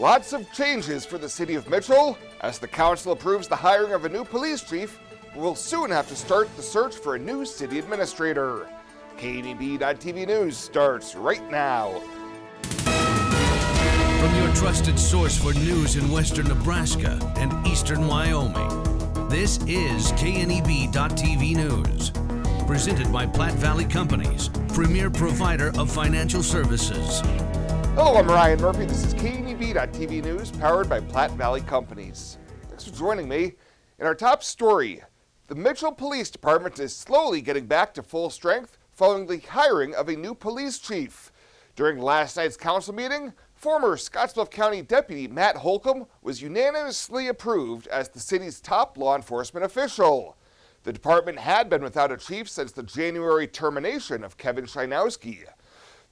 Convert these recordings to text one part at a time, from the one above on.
Lots of changes for the city of Mitchell as the council approves the hiring of a new police chief. We'll soon have to start the search for a new city administrator. KNEB.TV News starts right now. From your trusted source for news in western Nebraska and eastern Wyoming, this is KNEB.TV News. Presented by Platte Valley Companies, premier provider of financial services. Hello, I'm Ryan Murphy. This is KNEB.TV News, powered by Platte Valley Companies. Thanks for joining me. In our top story, the Mitchell Police Department is slowly getting back to full strength following the hiring of a new police chief. During last night's council meeting, former Scottsbluff County Deputy Matt Holcomb was unanimously approved as the city's top law enforcement official. The department had been without a chief since the January termination of Kevin Scheinowski.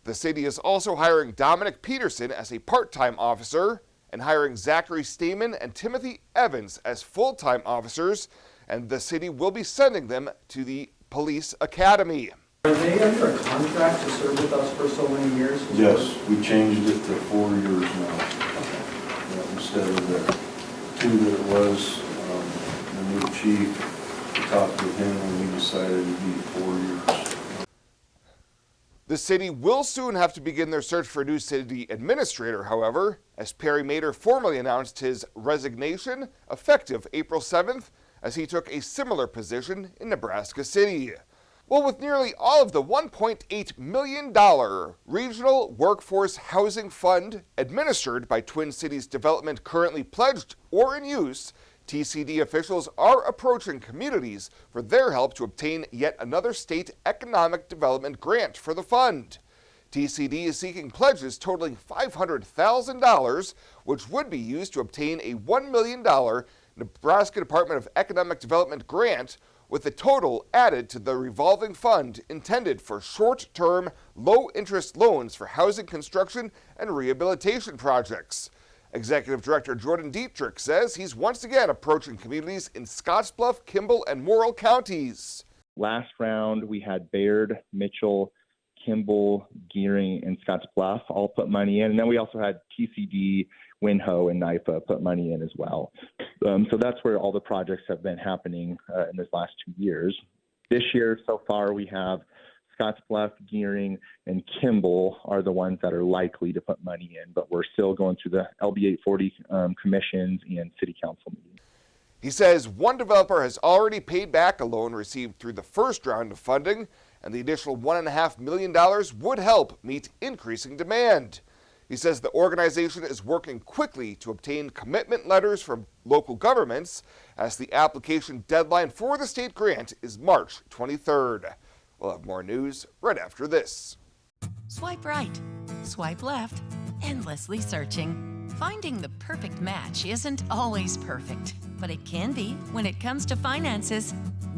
The city is also hiring Dominic Peterson as a part-time officer and hiring Zachary Stamen and Timothy Evans as full-time officers, and the city will be sending them to the police academy. Are they under a contract to serve with us for so many years? Yes, we changed it to 4 years now. Okay. Yeah, instead of the 2 that it was. The new chief, we talked with him and we decided it'd be 4 years. The city will soon have to begin their search for a new city administrator, however, as Perry Mader formally announced his resignation effective April 7th, as he took a similar position in Nebraska City. Well, with nearly all of the $1.8 million Regional Workforce Housing Fund administered by Twin Cities Development currently pledged or in use, TCD officials are approaching communities for their help to obtain yet another state economic development grant for the fund. TCD is seeking pledges totaling $500,000, which would be used to obtain a $1 million Nebraska Department of Economic Development grant, with the total added to the revolving fund intended for short-term, low-interest loans for housing construction and rehabilitation projects. Executive Director Jordan Dietrich says he's once again approaching communities in Scottsbluff, Kimball, and Morrill counties. Last round, we had Baird, Mitchell, Kimball, Gearing, and Scottsbluff all put money in. And then we also had TCD, WinHo, and NIFA put money in as well. So that's where all the projects have been happening in this last 2 years. This year, so far, we have Scottsbluff, Gearing, and Kimball are the ones that are likely to put money in, but we're still going through the LB 840 commissions and city council meetings. He says one developer has already paid back a loan received through the first round of funding, and the additional $1.5 million would help meet increasing demand. He says the organization is working quickly to obtain commitment letters from local governments, as the application deadline for the state grant is March 23rd. We'll have more news right after this. Swipe right, swipe left, endlessly searching. Finding the perfect match isn't always perfect, but it can be when it comes to finances.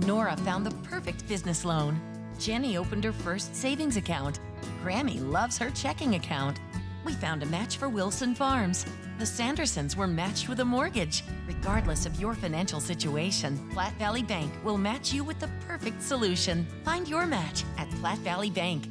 Nora found the perfect business loan. Jenny opened her first savings account. Grammy loves her checking account. We found a match for Wilson Farms. The Sandersons were matched with a mortgage. Regardless of your financial situation, Platte Valley Bank will match you with the perfect solution. Find your match at Platte Valley Bank.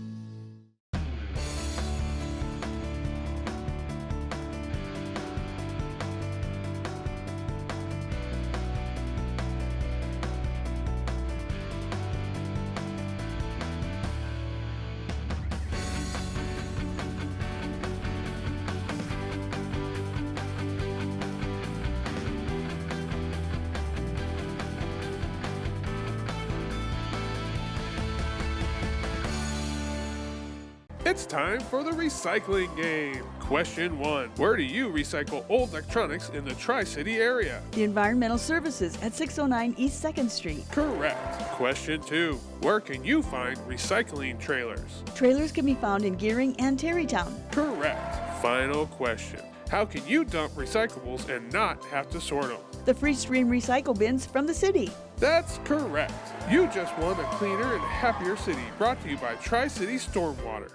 It's time for the recycling game. Question 1. Where do you recycle old electronics in the Tri-City area? The Environmental Services at 609 East 2nd Street. Correct. Question 2. Where can you find recycling trailers? Trailers can be found in Gearing and Terrytown. Correct. Final question. How can you dump recyclables and not have to sort them? The Free Stream Recycle Bins from the city. That's correct. You just won a cleaner and happier city, brought to you by Tri-City Stormwater.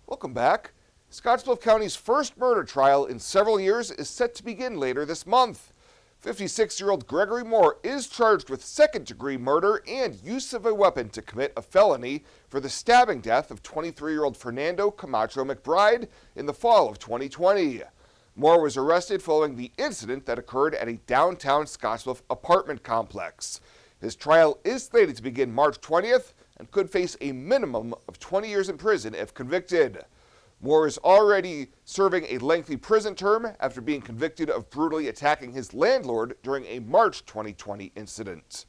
Welcome back. Scottsbluff County's first murder trial in several years is set to begin later this month. 56-year-old Gregory Moore is charged with second-degree murder and use of a weapon to commit a felony for the stabbing death of 23-year-old Fernando Camacho McBride in the fall of 2020. Moore was arrested following the incident that occurred at a downtown Scottsbluff apartment complex. His trial is slated to begin March 20th and could face a minimum of 20 years in prison if convicted. Moore is already serving a lengthy prison term after being convicted of brutally attacking his landlord during a March 2020 incident.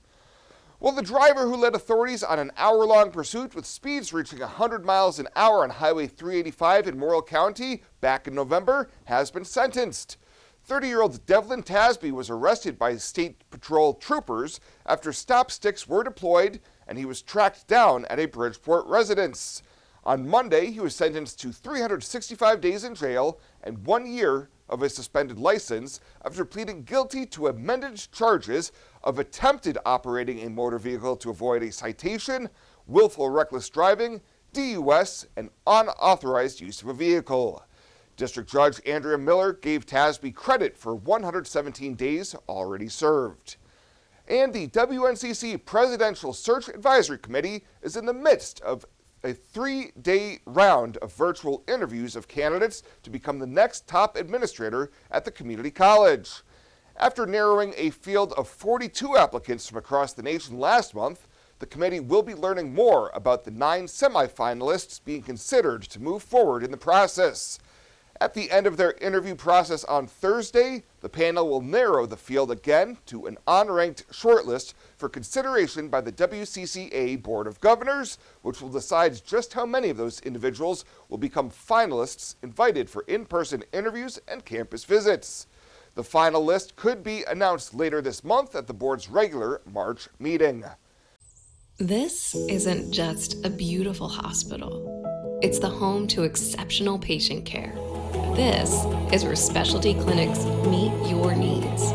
Well, the driver who led authorities on an hour-long pursuit with speeds reaching 100 miles an hour on Highway 385 in Morrill County back in November has been sentenced. 30-year-old Devlin Tasby was arrested by State Patrol troopers after stop sticks were deployed and he was tracked down at a Bridgeport residence. On Monday, he was sentenced to 365 days in jail and 1 year of a suspended license after pleading guilty to amended charges of attempted operating a motor vehicle to avoid a citation, willful reckless driving, DUS, and unauthorized use of a vehicle. District Judge Andrea Miller gave Tasby credit for 117 days already served. And the WNCC Presidential Search Advisory Committee is in the midst of a 3-day round of virtual interviews of candidates to become the next top administrator at the community college. After narrowing a field of 42 applicants from across the nation last month, the committee will be learning more about the 9 semifinalists being considered to move forward in the process. At the end of their interview process on Thursday, the panel will narrow the field again to an unranked shortlist for consideration by the WCCA Board of Governors, which will decide just how many of those individuals will become finalists invited for in-person interviews and campus visits. The final list could be announced later this month at the board's regular March meeting. This isn't just a beautiful hospital. It's the home to exceptional patient care. This is where specialty clinics meet your needs.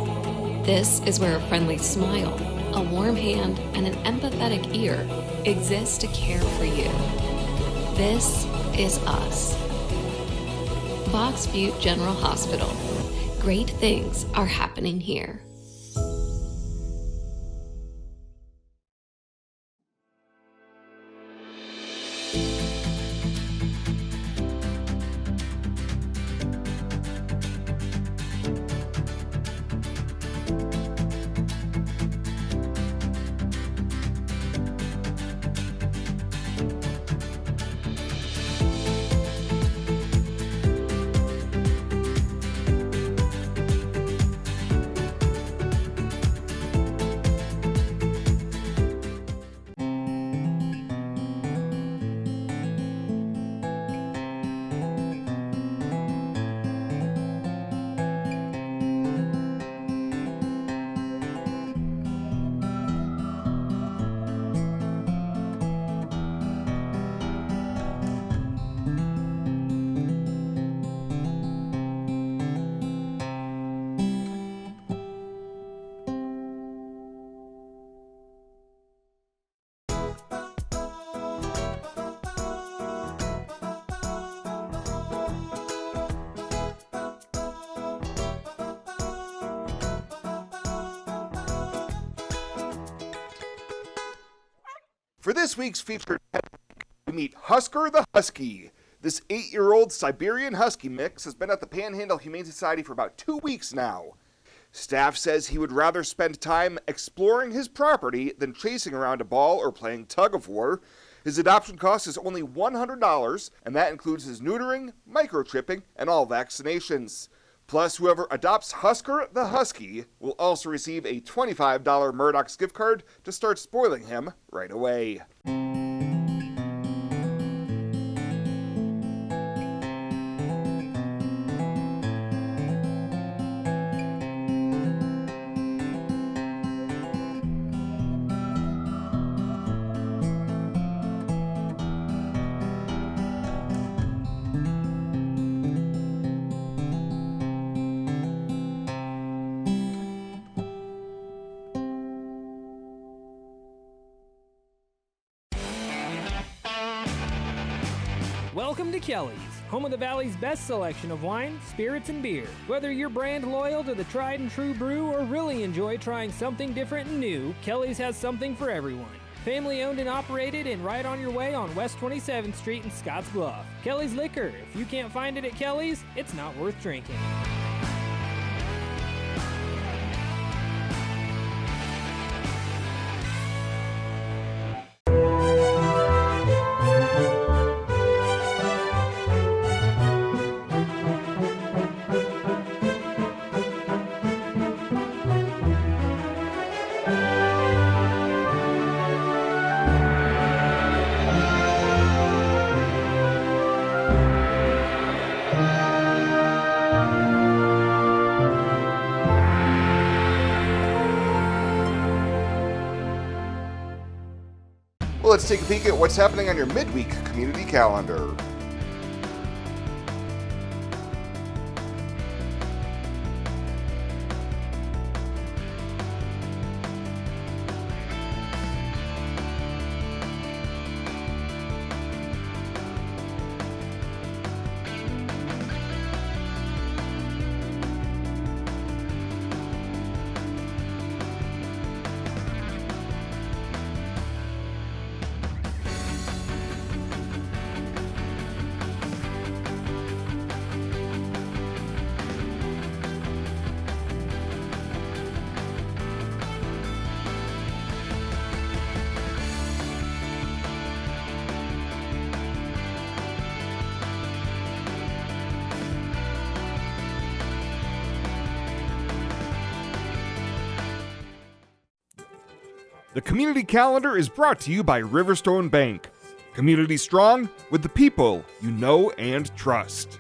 This is where a friendly smile, a warm hand, and an empathetic ear exist to care for you. This is us. Fox Butte General Hospital. Great things are happening here. For this week's featured we meet Husker the Husky. This 8-year-old Siberian Husky mix has been at the Panhandle Humane Society for about 2 weeks now. Staff says he would rather spend time exploring his property than chasing around a ball or playing tug-of-war. His adoption cost is only $100, and that includes his neutering, microchipping, and all vaccinations. Plus, whoever adopts Husker the Husky will also receive a $25 Murdoch's gift card to start spoiling him right away. Welcome to Kelly's, home of the Valley's best selection of wine, spirits, and beer. Whether you're brand loyal to the tried and true brew or really enjoy trying something different and new, Kelly's has something for everyone. Family owned and operated and right on your way on West 27th Street in Scotts Bluff. Kelly's Liquor. If you can't find it at Kelly's, it's not worth drinking. Well, let's take a peek at what's happening on your midweek community calendar. The community calendar is brought to you by Riverstone Bank. Community strong with the people you know and trust.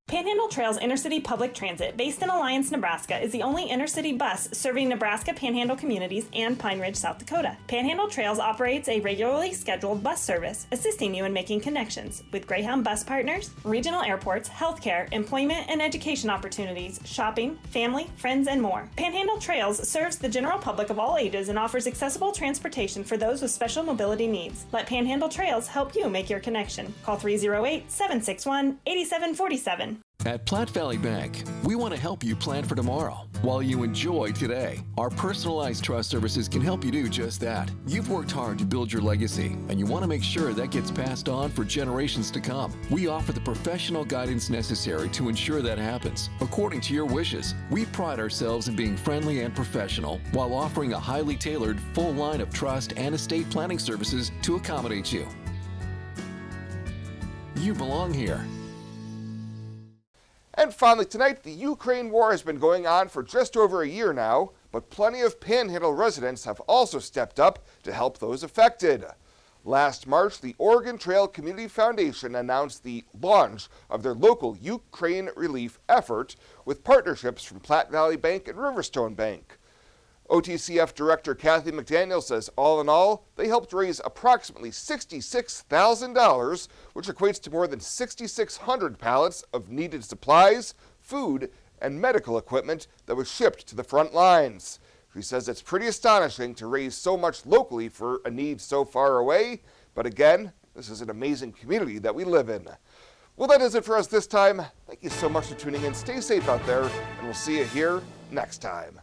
Panhandle Trails Intercity Public Transit, based in Alliance, Nebraska, is the only intercity bus serving Nebraska Panhandle communities and Pine Ridge, South Dakota. Panhandle Trails operates a regularly scheduled bus service, assisting you in making connections with Greyhound bus partners, regional airports, healthcare, employment and education opportunities, shopping, family, friends, and more. Panhandle Trails serves the general public of all ages and offers accessible transportation for those with special mobility needs. Let Panhandle Trails help you make your connection. Call 308-761-8747. At Platte Valley Bank, we want to help you plan for tomorrow while you enjoy today. Our personalized trust services can help you do just that. You've worked hard to build your legacy, and you want to make sure that gets passed on for generations to come. We offer the professional guidance necessary to ensure that happens, according to your wishes. We pride ourselves in being friendly and professional while offering a highly tailored full line of trust and estate planning services to accommodate you. You belong here. And finally tonight, the Ukraine war has been going on for just over a year now, but plenty of Panhandle residents have also stepped up to help those affected. Last March, the Oregon Trail Community Foundation announced the launch of their local Ukraine relief effort with partnerships from Platte Valley Bank and Riverstone Bank. OTCF Director Kathy McDaniel says all in all, they helped raise approximately $66,000, which equates to more than 6,600 pallets of needed supplies, food, and medical equipment that was shipped to the front lines. She says it's pretty astonishing to raise so much locally for a need so far away, but again, this is an amazing community that we live in. Well, that is it for us this time. Thank you so much for tuning in. Stay safe out there, and we'll see you here next time.